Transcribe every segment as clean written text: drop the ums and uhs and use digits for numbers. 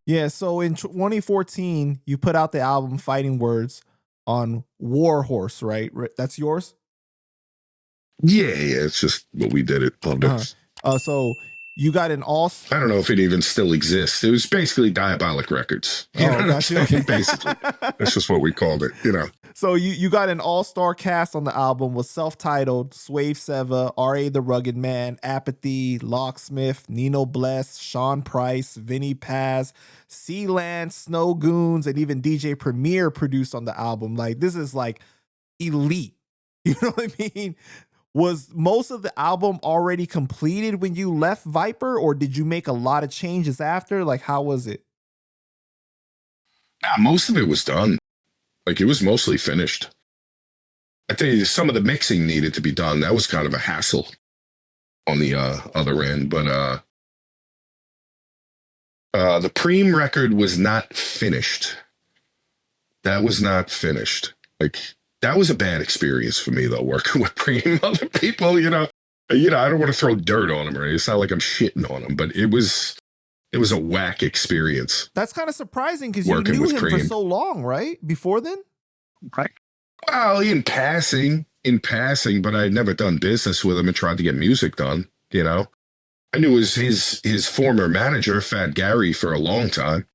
Yeah, so in 2014, you put out the album Fighting Words on War Horse, right? That's yours? Yeah, it's just what we did at PANDA. So you got an all... I don't know if it even still exists. It was basically Diabolic Records. You know what I'm saying? Basically. That's just what we called it, you know. So you got an all-star cast on the album with self-titled, Swave Seva, R.A. the Rugged Man, Apathy, Locksmith, Nino Bless, Sean Price, Vinny Paz, Sealand, Snow Goons, and even DJ Premier produced on the album. Like, this is like elite. You know what I mean? Was most of the album already completed when you left Viper, or did you make a lot of changes after? Like, how was it? Nah, most of it was done. Like, it was mostly finished. I tell you, some of the mixing needed to be done. That was kind of a hassle on the other end. But the Preem record was not finished. That was not finished. Like, that was a bad experience for me, though, working with Preem. Other people, you know, I don't want to throw dirt on them, right? It's not like I'm shitting on them, but it was a whack experience. That's kind of surprising because you knew him for so long, right? Before then? Right. Well, in passing, but I had never done business with him and tried to get music done, you know. I knew his former manager, Fat Gary, for a long time.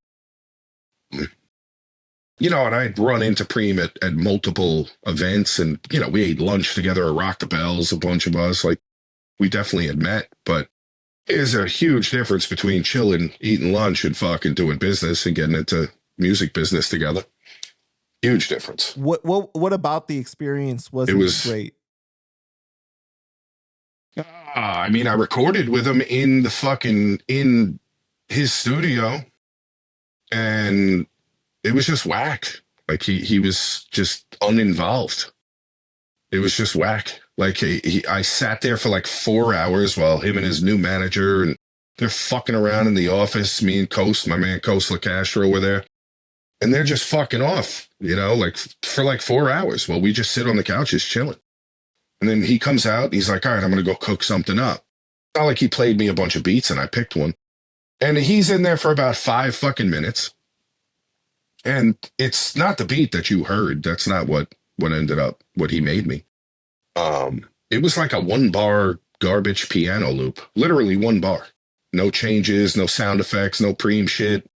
You know, and I'd run into Preem at multiple events, and, you know, we ate lunch together at Rock the Bells, a bunch of us. Like, we definitely had met, but there's a huge difference between chilling, eating lunch, and fucking doing business and getting into music business together. Huge difference. What about the experience was great? I mean, I recorded with him in his studio, and it was just whack. Like, he was just uninvolved. It was just whack. Like, I sat there for like 4 hours while him and his new manager, and they're fucking around in the office. Me and Coast, my man Coast LaCastro, were there. And they're just fucking off, you know, like for like 4 hours while we just sit on the couches chilling. And then he comes out, and he's like, all right, I'm going to go cook something up. It's not like he played me a bunch of beats and I picked one. And he's in there for about 5 fucking minutes. And it's not the beat that you heard. That's not what ended up, what he made me. It was like a 1-bar garbage piano loop, literally 1 bar. No changes, no sound effects, no Preem shit.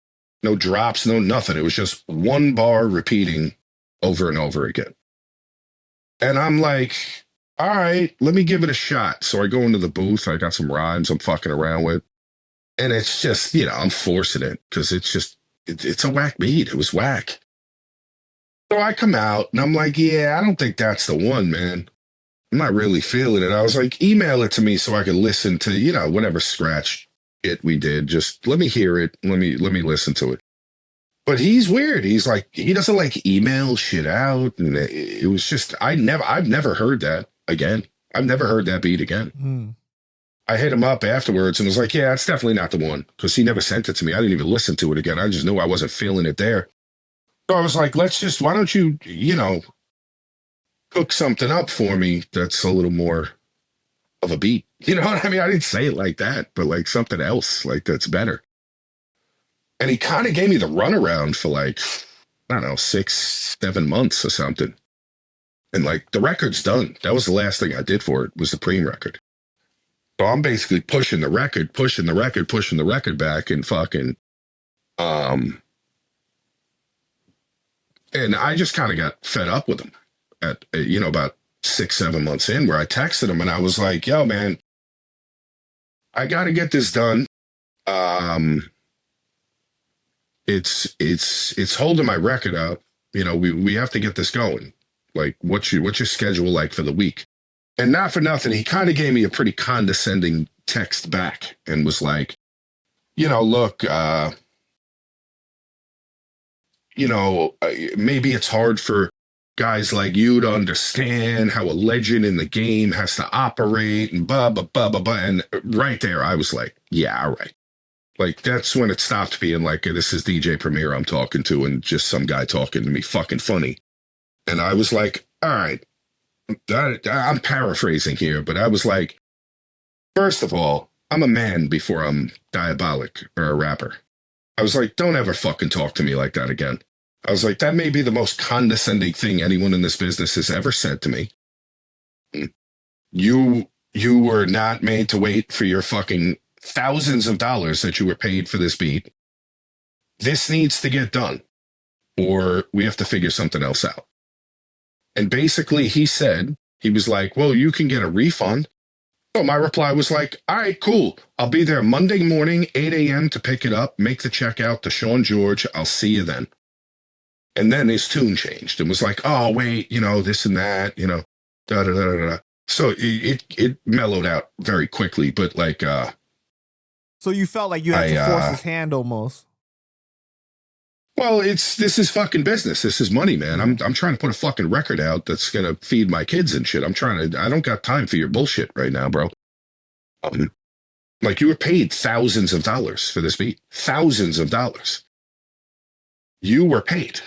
No drops, no nothing. It was just 1 bar repeating over and over again. And I'm like, all right, let me give it a shot. So I go into the booth. I got some rhymes I'm fucking around with. And it's just, you know, I'm forcing it because it's a whack beat. It was whack. So I come out and I'm like, yeah, I don't think that's the one, man. I'm not really feeling it. I was like, email it to me so I can listen to, you know, whatever scratch it we did. Just let me hear it. Let me listen to it. But he's weird. He's like, he doesn't like email shit out. And it was just, I've never heard that again. I've never heard that beat again. I hit him up afterwards and was like, yeah, it's definitely not the one. Because he never sent it to me. I didn't even listen to it again. I just knew I wasn't feeling it there. So I was like, why don't you, you know, cook something up for me that's a little more of a beat. You know what I mean? I didn't say it like that, but like something else, like that's better. And he kind of gave me the runaround for like, I don't know, 6-7 months or something. And like the record's done. That was the last thing I did for it, was the Preem record. So I'm basically pushing the record back and fucking, and I just kind of got fed up with him at, you know, about 6-7 months in, where I texted him and I was like, yo, man, I got to get this done. It's holding my record up. You know, we have to get this going. Like, what's your schedule like for the week? And not for nothing, he kind of gave me a pretty condescending text back and was like, you know, look, you know, maybe it's hard for guys like you to understand how a legend in the game has to operate and blah, blah, blah, blah, blah. And right there, I was like, yeah, all right. Like, that's when it stopped being like, this is DJ Premier I'm talking to and just some guy talking to me fucking funny. And I was like, all right, I'm paraphrasing here, but I was like, first of all, I'm a man before I'm diabolic or a rapper. I was like, don't ever fucking talk to me like that again. I was like, that may be the most condescending thing anyone in this business has ever said to me. You were not made to wait for your fucking thousands of dollars that you were paid for this beat. This needs to get done, or we have to figure something else out. And basically, he said, he was like, well, you can get a refund. So my reply was like, all right, cool. I'll be there Monday morning, 8 a.m. to pick it up, make the check out to Sean George. I'll see you then. And then his tune changed and was like, oh, wait, this and that, da da da da da. So it mellowed out very quickly, but like, so you felt like you had to force his hand almost. Well, this is fucking business. This is money, man. I'm trying to put a fucking record out that's gonna feed my kids and shit. I don't got time for your bullshit right now, bro. Like, you were paid thousands of dollars for this beat. Thousands of dollars. You were paid.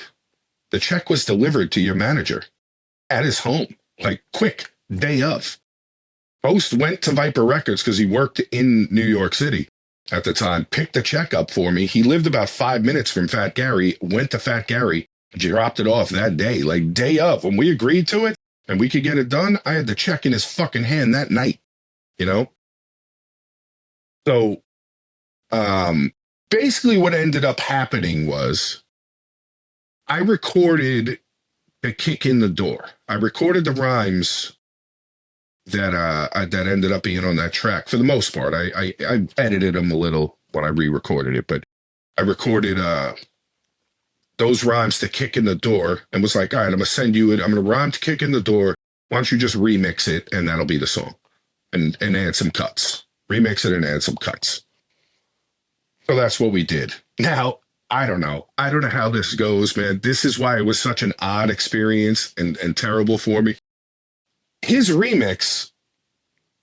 The check was delivered to your manager at his home, like quick, day of. Post went to Viper Records because he worked in New York City at the time, picked the check up for me. He lived about 5 minutes from Fat Gary, went to Fat Gary, dropped it off that day, like day of. When we agreed to it and we could get it done, I had the check in his fucking hand that night, So, basically what ended up happening was I recorded the kick in the door. I recorded the rhymes that ended up being on that track for the most part. I edited them a little when I re-recorded it, but I recorded those rhymes to kick in the door and was like, all right, I'm gonna send you it. I'm gonna rhyme to kick in the door. Why don't you just remix it and that'll be the song, and add some cuts. Remix it and add some cuts. So that's what we did. Now, I don't know how this goes, man. This is why it was such an odd experience and terrible for me. His remix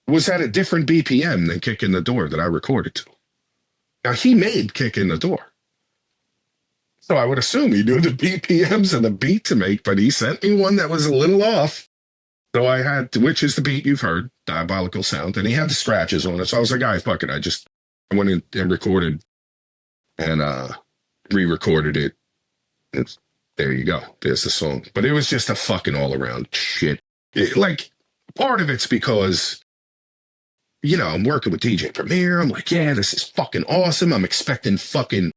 was at a different BPM than Kick in the Door that I recorded to. Now, he made Kick in the Door. So I would assume he knew the BPMs and the beat to make, but he sent me one that was a little off. So I had, which is the beat you've heard, Diabolical Sound, and he had the scratches on it. So I was like, all right, fuck it. I went in and recorded and re-recorded it. And there you go. There's the song. But it was just a fucking all-around shit. Part of it's because, I'm working with DJ Premier. I'm like, yeah, this is fucking awesome. I'm expecting fucking,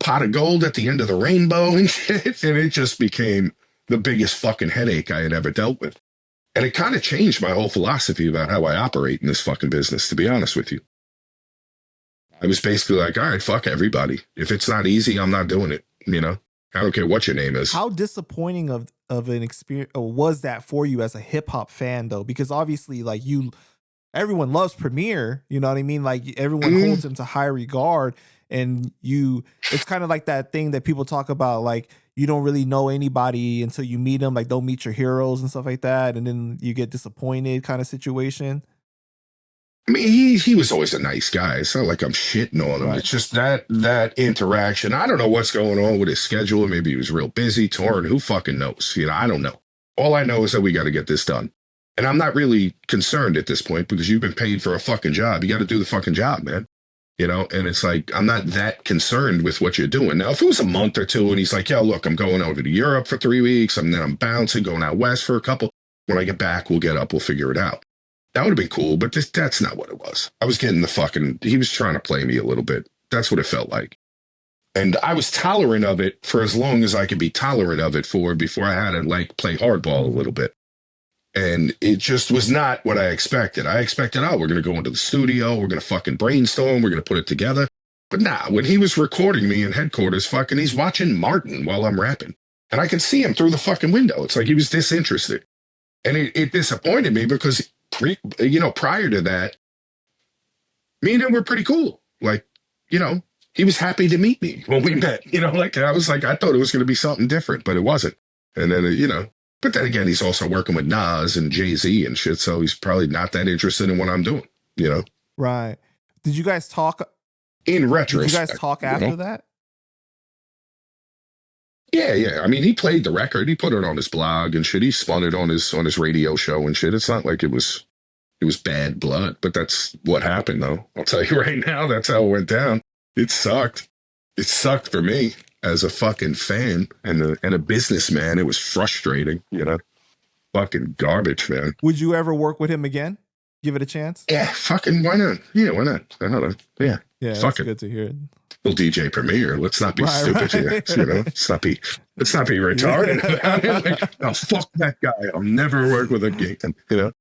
pot of gold at the end of the rainbow and shit. And it just became the biggest fucking headache I had ever dealt with. And it kind of changed my whole philosophy about how I operate in this fucking business, to be honest with you. I was basically like, all right, fuck everybody. If it's not easy, I'm not doing it. I don't care what your name is. How disappointing of an experience was that for you as a hip hop fan, though? Because obviously, like, everyone loves Premier. You know what I mean? Like, everyone holds him to high regard, and it's kind of like that thing that people talk about, like, you don't really know anybody until you meet them. Like, don't meet your heroes and stuff like that, and then you get disappointed, kind of situation. I mean, he was always a nice guy. It's not like I'm shitting on him. Right. It's just that interaction. I don't know what's going on with his schedule. Maybe he was real busy, touring. Who fucking knows? I don't know. All I know is that we got to get this done. And I'm not really concerned at this point because you've been paid for a fucking job. You got to do the fucking job, man. And it's like, I'm not that concerned with what you're doing. Now, if it was a month or two and he's like, yeah, look, I'm going over to Europe for 3 weeks. And then I'm bouncing, going out west for a couple. When I get back, we'll figure it out. That would have been cool, but that's not what it was. I was getting he was trying to play me a little bit. That's what it felt like. And I was tolerant of it for as long as I could be tolerant of it before I had to play hardball a little bit. And it just was not what I expected. I expected, we're going to go into the studio. We're going to fucking brainstorm. We're going to put it together. But nah, when he was recording me in headquarters, he's watching Martin while I'm rapping. And I can see him through the fucking window. It's like he was disinterested. And it disappointed me because prior to that, me and him were pretty cool. He was happy to meet me when we met. I was like, I thought it was going to be something different, but it wasn't. And then, but then again, he's also working with Nas and Jay-Z and shit, so he's probably not that interested in what I'm doing, Right. Did you guys talk? In retrospect. Did you guys talk after that? Yeah. I mean, he played the record. He put it on his blog and shit. He spun it on his radio show and shit. It's not like it was, It was bad blood, but that's what happened, though. I'll tell you right now, that's how it went down. It sucked. It sucked for me as a fucking fan and a businessman. It was frustrating, you know. Fucking garbage, man. Would you ever work with him again? Give it a chance? Yeah, fucking why not? Yeah, why not? I don't know. Yeah. Yeah, Fuck that's it. good to hear. Well, DJ Premier, let's not be stupid here. You know, let's not be retarded about it. Like, oh, fuck that guy. I'll never work with him again. You know,